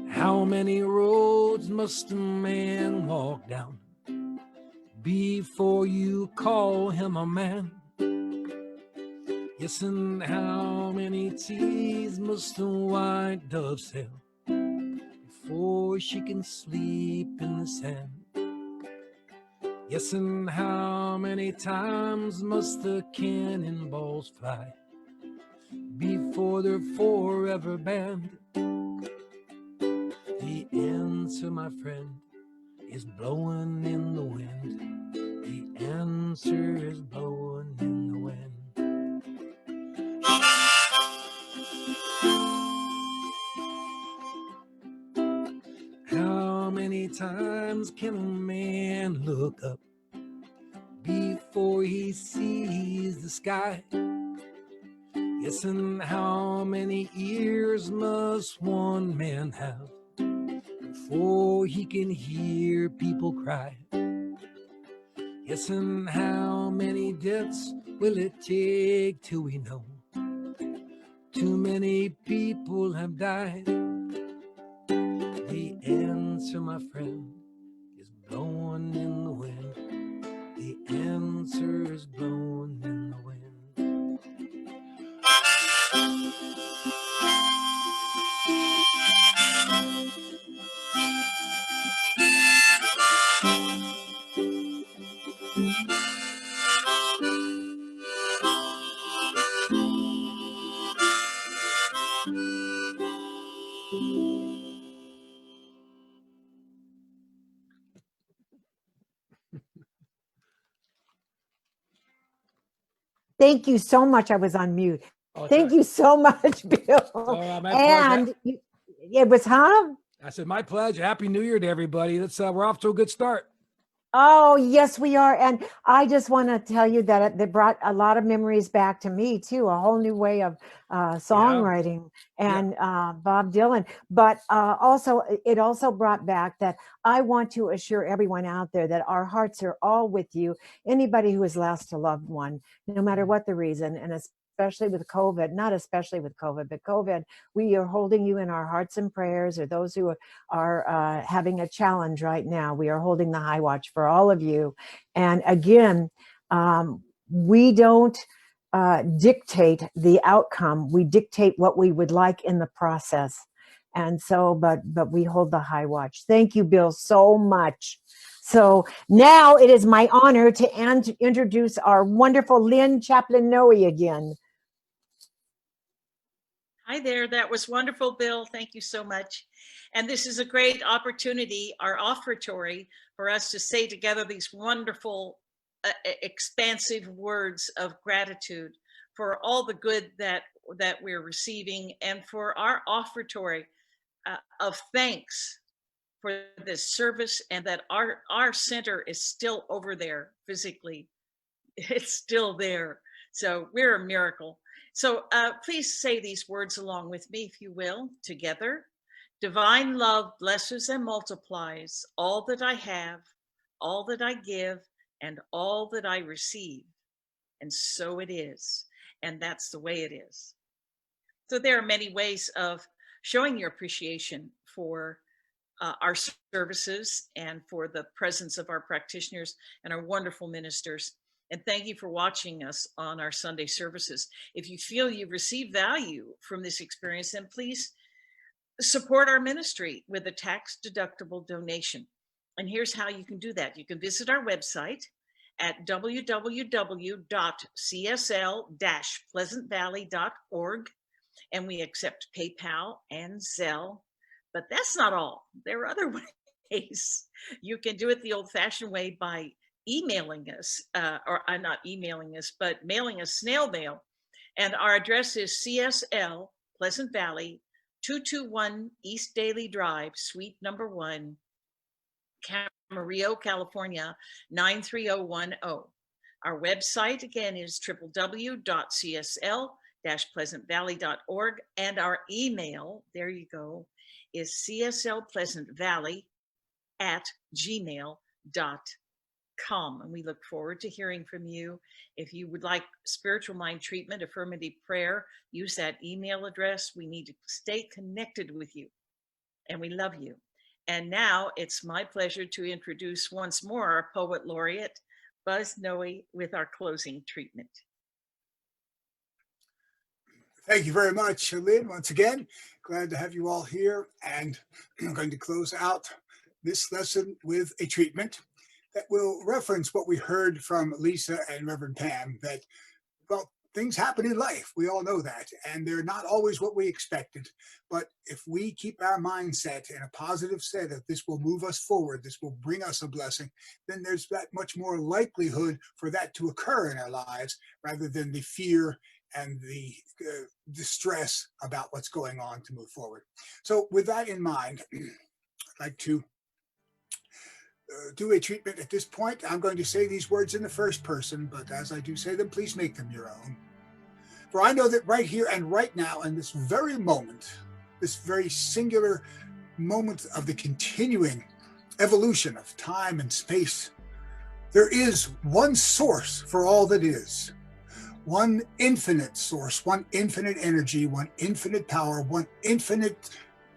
How many roads must a man walk down before you call him a man? Yes, and how many teas must a white dove sail before she can sleep in the sand. Yes, and how many times must the cannonballs fly before they're forever banned? The answer, my friend, is blowing in the wind. The answer is blowing in the wind. How many times can a man look up before he sees the sky? Yes, and how many ears must one man have before he can hear people cry? Yes, and how many deaths will it take till we know too many people have died? The answer, my friend, is blowing in the wind. The answer is blowing in the wind. Thank you so much. I was on mute. Oh, it's Thank all you so much, Bill. right. My pleasure. And it was, huh? I said, my pleasure. Happy New Year to everybody. We're off to a good start. Oh, yes, we are. And I just want to tell you that they brought a lot of memories back to me, too, a whole new way of songwriting and Bob Dylan. But it also brought back that I want to assure everyone out there that our hearts are all with you, anybody who has lost a loved one, no matter what the reason, and especially with COVID, not especially with COVID, but COVID, we are holding you in our hearts and prayers, or those who are having a challenge right now. We are holding the high watch for all of you. And again, we don't dictate the outcome. We dictate what we would like in the process. And so, but we hold the high watch. Thank you, Bill, so much. So now it is my honor to introduce our wonderful Lynn Chaplin-Noe again. Hi there. That was wonderful, Bill. Thank you so much. And this is a great opportunity, our offertory, for us to say together these wonderful, expansive words of gratitude for all the good that we're receiving, and for our offertory of thanks for this service, and that our center is still over there physically. It's still there. So we're a miracle. So please say these words along with me, if you will, together. Divine love blesses and multiplies all that I have, all that I give, and all that I receive. And so it is. And that's the way it is. So there are many ways of showing your appreciation for our services and for the presence of our practitioners and our wonderful ministers. And thank you for watching us on our Sunday services. If you feel you've received value from this experience, then please support our ministry with a tax-deductible donation. And here's how you can do that. You can visit our website at www.csl-pleasantvalley.org, and we accept PayPal and Zelle. But that's not all. There are other ways. You can do it the old-fashioned way by emailing us, or not emailing us, but mailing us snail mail. And our address is CSL, Pleasant Valley, 221 East Daly Drive, Suite number 1, Camarillo, California, 93010. Our website, again, is www.csl-pleasantvalley.org. And our email, there you go, is cslpleasantvalley@gmail.com. And we look forward to hearing from you. If you would like spiritual mind treatment, affirmative prayer, use that email address. We need to stay connected with you, and we love you. And now it's my pleasure to introduce once more our poet laureate, Buzz Noe, with our closing treatment. Thank you very much, Lynn. Once again, glad to have you all here. And I'm going to close out this lesson with a treatment that will reference what we heard from Lissa and Reverend Pam, that, well, things happen in life. We all know that. And they're not always what we expected. But if we keep our mindset in a positive set that this will move us forward, this will bring us a blessing, then there's that much more likelihood for that to occur in our lives rather than the fear and the distress about what's going on to move forward. So with that in mind, I'd like to do a treatment at this point. I'm going to say these words in the first person, but as I do say them, please make them your own. For I know that right here and right now, in this very moment, this very singular moment of the continuing evolution of time and space, there is one source for all that is. One infinite source, one infinite energy, one infinite power, one infinite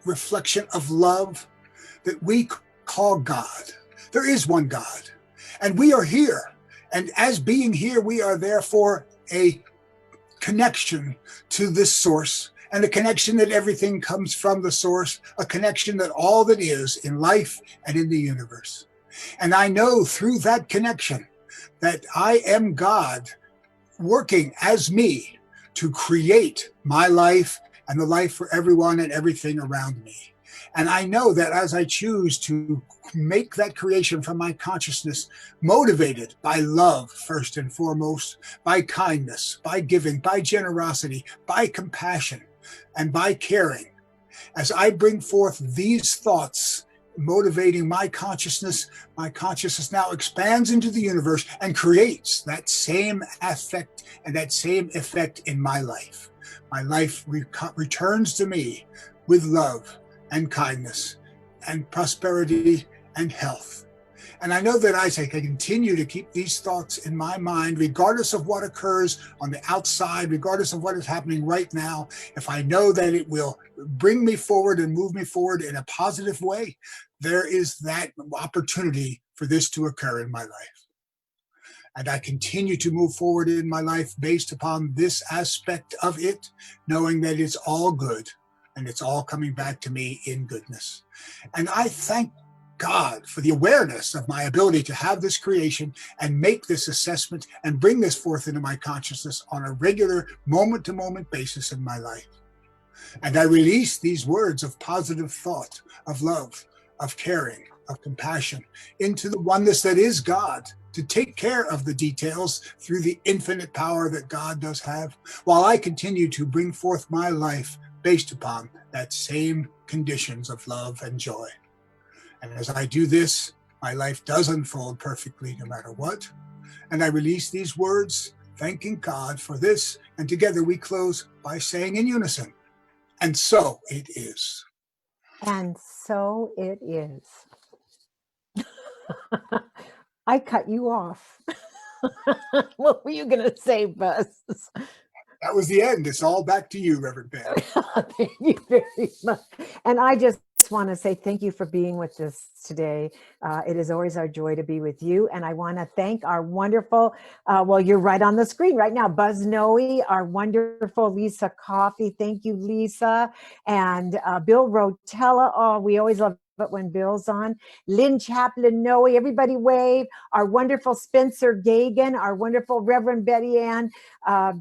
reflection of love that we call God. There is one God, and we are here. And as being here, we are therefore a connection to this source, and a connection that everything comes from the source, a connection that all that is in life and in the universe. And I know through that connection that I am God, working as me to create my life and the life for everyone and everything around me. And I know that as I choose to make that creation from my consciousness motivated by love, first and foremost, by kindness, by giving, by generosity, by compassion, and by caring, as I bring forth these thoughts motivating my consciousness now expands into the universe and creates that same affect and that same effect in my life. My life returns to me with love and kindness and prosperity and health. And I know that as I can continue to keep these thoughts in my mind, regardless of what occurs on the outside, regardless of what is happening right now, if I know that it will bring me forward and move me forward in a positive way, there is that opportunity for this to occur in my life. And I continue to move forward in my life based upon this aspect of it, knowing that it's all good and it's all coming back to me in goodness. And I thank God for the awareness of my ability to have this creation and make this assessment and bring this forth into my consciousness on a regular moment-to-moment basis in my life. And I release these words of positive thought, of love, of caring, of compassion into the oneness that is God, to take care of the details through the infinite power that God does have, while I continue to bring forth my life based upon that same conditions of love and joy. And as I do this, my life does unfold perfectly no matter what. And I release these words, thanking God for this. And together we close by saying in unison, and so it is. And so it is. I cut you off. What were you going to say, Buzz? That was the end. It's all back to you, Reverend Pam. Thank you very much. And I just want to say thank you for being with us today. It is always our joy to be with you. And I want to thank our wonderful, well, you're right on the screen right now, Buzz Noe, our wonderful Lissa Coffey. Thank you, Lissa. And Bill Rotella. Oh, we always love it when Bill's on. Lynn Chaplin Noe, everybody wave. Our wonderful Spencer Geagan, our wonderful Reverend Betty Ann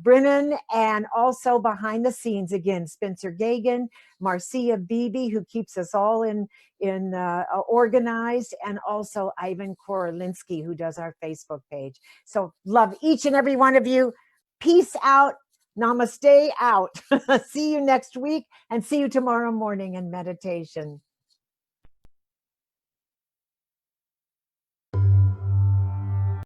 Brennan, and also behind the scenes again, Spencer Geagan, Marcia Beebe, who keeps us all organized, and also Ivan Korolinsky, who does our Facebook page. So love each and every one of you. Peace out. Namaste out. See you next week, and see you tomorrow morning in meditation.